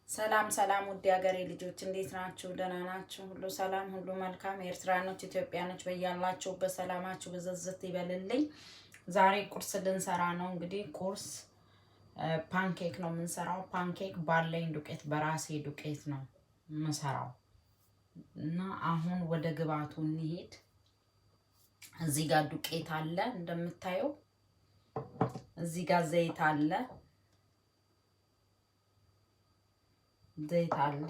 ሰላም ሰላም ውድ ሀገሬ ልጆች እንዴት ናችሁ? ደህና ናችሁ? ሁሉ ሰላም ሁሉ መልካም። ኤርትራኖች ኢትዮጵያኖች በያላችሁ በሰላማችሁ በዘዝት ይበልልኝ። ዛሬ ቁርስ ልንሰራ ነው። እንግዲህ ቁርስ ፓንኬክ ነው የምንሰራው። ፓንኬክ ባለኝ ዱቄት በራሴ ዱቄት ነው የምንሰራው እና አሁን ወደ ግብአቱ እንሂድ። እዚህ ጋር ዱቄት አለ እንደምታየው። እዚህ ጋር ዘይት አለ አለ።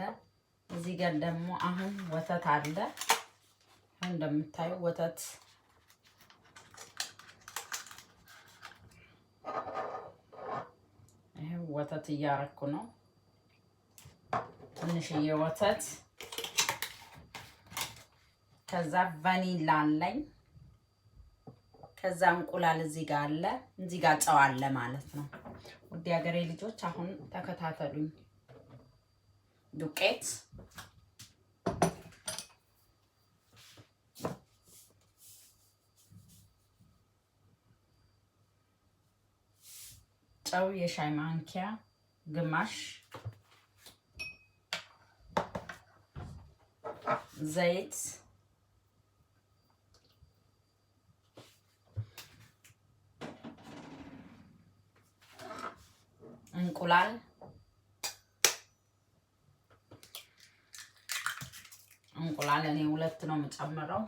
እዚህ ጋር ደግሞ አሁን ወተት አለ። እንደምታዩ ወተት ወተት እያረኩ ነው። ትንሽዬ ወተት። ከዛ ቫኒላ አለኝ። ከዛ እንቁላል እዚህ ጋር አለ። እዚህ ጋር ጨው አለ ማለት ነው። ውድ ሀገሬ ልጆች አሁን ተከታተሉኝ። ዱቄት ጨው የሻይ ማንኪያ ግማሽ፣ ዘይት፣ እንቁላል፣ እንቁላል እኔ ሁለት ነው የምጨምረው።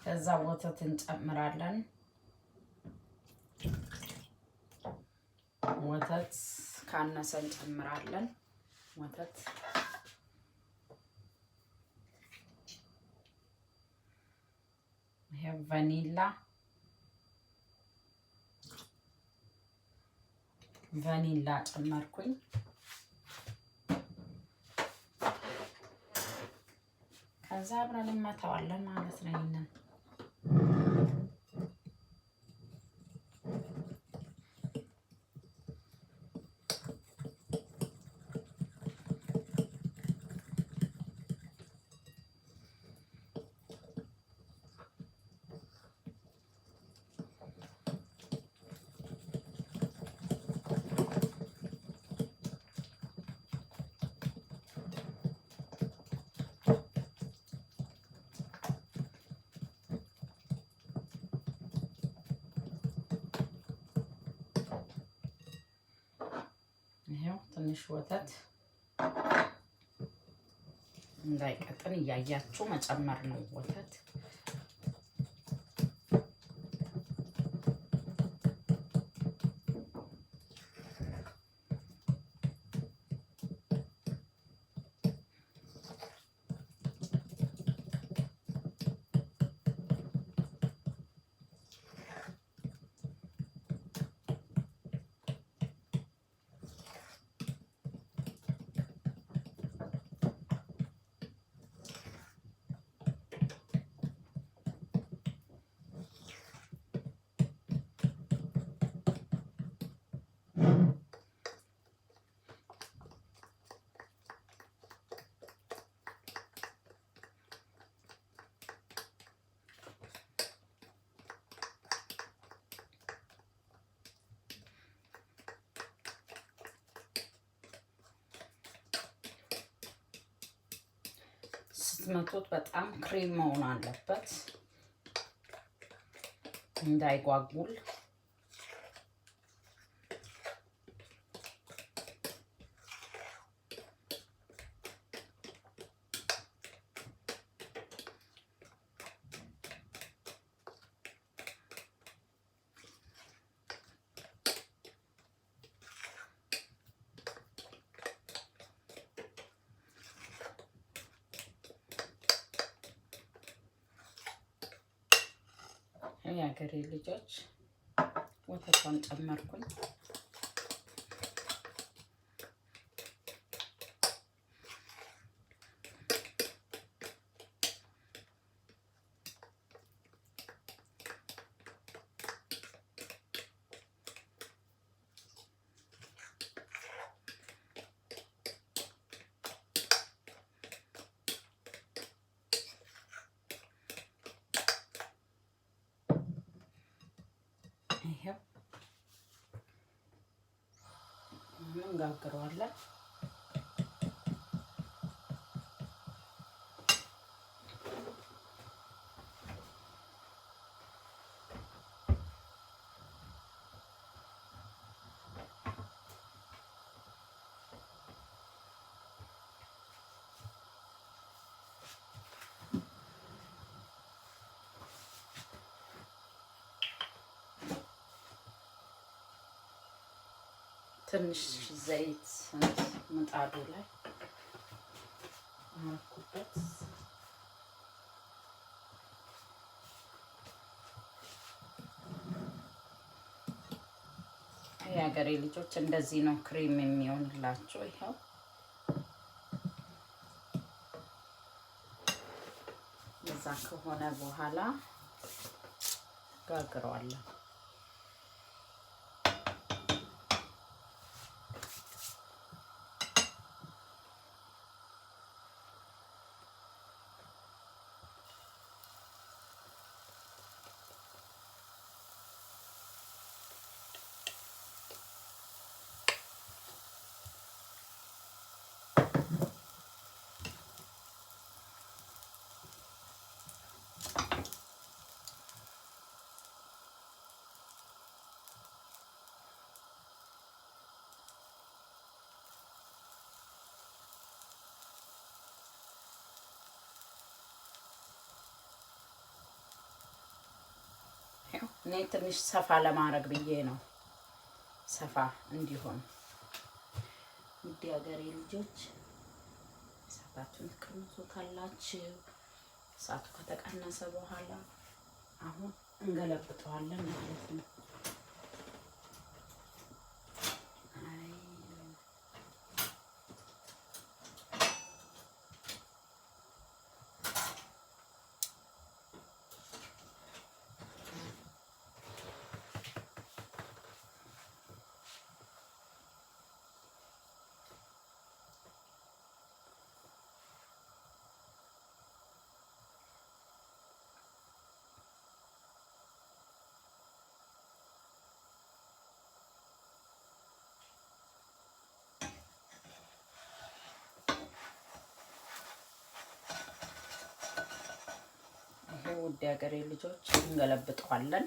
ከዛ ወተት እንጨምራለን። ወተት ካነሰ እንጨምራለን። ወተት ቫኒላ ጨመርኩኝ። ከዛ አብረን እንመታዋለን ማለት ነው። ይሄንን ትንሽ ወተት እንዳይቀጥን እያያችሁ መጨመር ነው። ወተት ስትመቱት በጣም ክሬም መሆን አለበት እንዳይጓጉል። የሀገሬ ልጆች ወተቷን ጨመርኩኝ። ይሄው እንጋግረዋለን። ትንሽ ዘይት ምጣዱ ላይ አረኩበት። የሀገሬ ልጆች እንደዚህ ነው ክሬም የሚሆንላቸው። ይኸው እዛ ከሆነ በኋላ ጋግረዋለሁ። እኔ ትንሽ ሰፋ ለማድረግ ብዬ ነው፣ ሰፋ እንዲሆን። ውድ ሀገሬ ልጆች እሳታችሁን ትቀንሱታላችሁ። እሳቱ ከተቀነሰ በኋላ አሁን እንገለብጠዋለን ማለት ነው። ውድ ሀገሬ ልጆች እንገለብጠዋለን።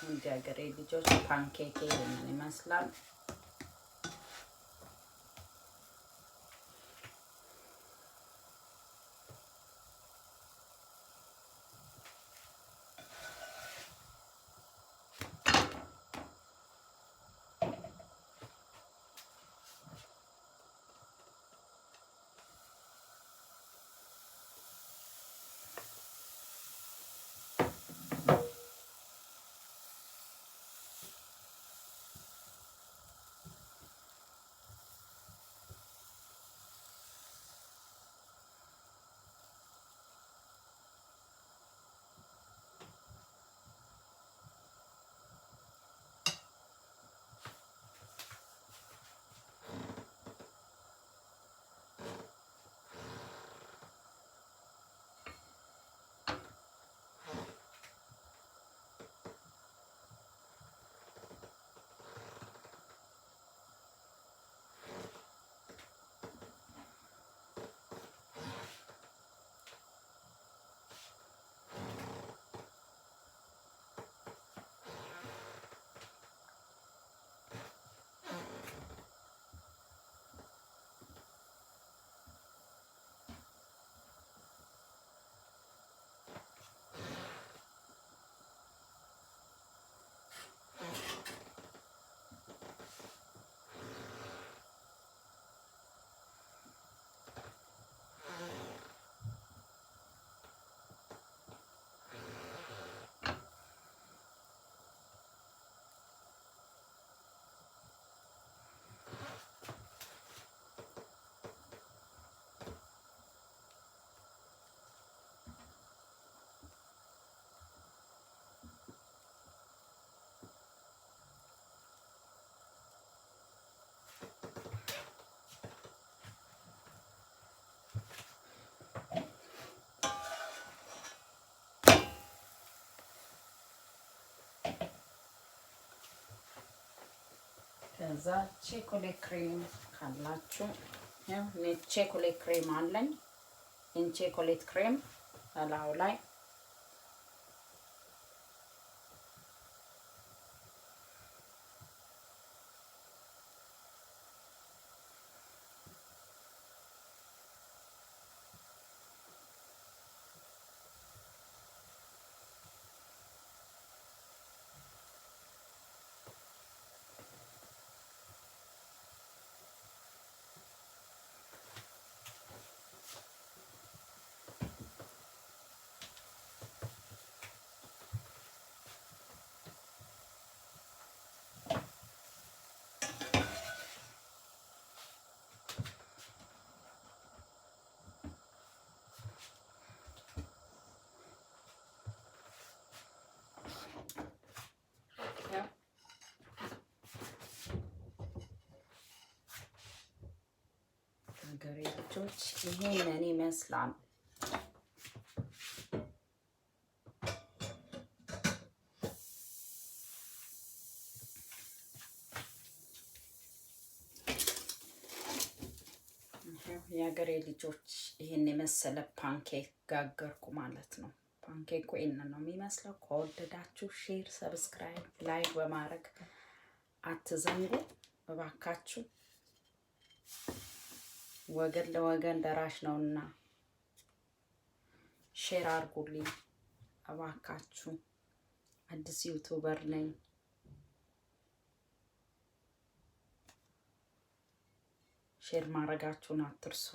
ውድ ሀገሬ ልጆች ፓንኬክ ይሄንን ይመስላል። ከዛ ቼኮሌት ክሬም ካላችሁ ያው ቼኮሌት ክሬም አለኝ። ቼኮሌት ክሬም አላው ላይ ሀገሬ ልጆች ይሄንን ይመስላል። የሀገሬ ልጆች ይሄን የመሰለ ፓንኬክ ጋገርኩ ማለት ነው። ፓንኬኩ ይሄንን ነው የሚመስለው። ከወደዳችሁ ሼር፣ ሰብስክራይብ፣ ላይክ በማድረግ አትዘንጉ እባካችሁ። ወገን ለወገን ደራሽ ነውና ሼር አድርጉልኝ እባካችሁ። አዲስ ዩቲዩበር ነኝ። ሼር ማድረጋችሁን አትርሱ።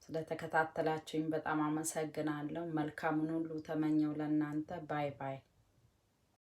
ስለተከታተላችሁኝ በጣም አመሰግናለሁ። መልካሙን ሁሉ ተመኘው ለእናንተ። ባይ ባይ።